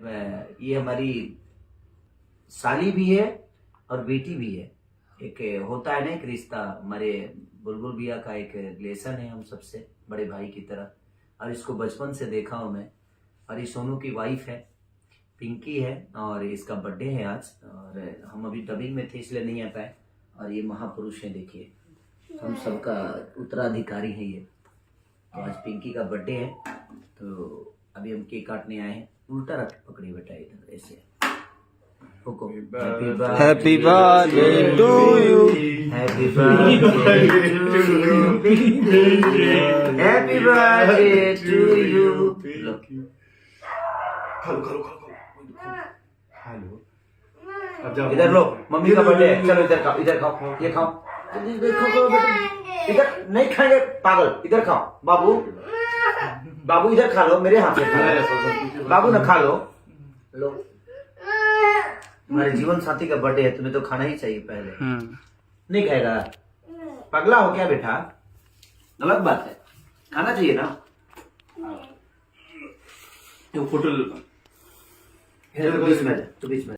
ये हमारी साली भी है और बेटी भी है। एक होता है ना एक रिश्ता, हमारे बुलबुल भैया का एक रिलेशन है हम सबसे बड़े भाई की तरह, और इसको बचपन से देखा हूं मैं। और ये सोनू की वाइफ है, पिंकी है, और इसका बर्थडे है आज। और हम अभी डबिंग में थे इसलिए नहीं आ पाए। और ये महापुरुष है, देखिए हम सबका उत्तराधिकारी है ये। तो आज पिंकी का बर्थडे है, तो अभी हम केक काटने आए हैं। उल्टा रख पकड़ी बेटा, इधर ऐसे हुको। Happy birthday to you. Happy birthday happy birthday to you. इधर लो, मम्मी का बर्थडे है, चलो इधर खाओ, इधर खाओ, ये खाओ, इधर खाओ बेटा। इधर नहीं खाएंगे पागल, इधर खाओ बाबू, बाबू इधर खा लो, मेरे हाथ से खा लो बाबू, ना खा लो। लो, तुम्हारे जीवन साथी का बर्थडे है, तुम्हें तो खाना ही चाहिए पहले। नहीं खाएगा? पगला हो क्या बेटा? गलत बात है, खाना चाहिए ना। फोटो तो बीच में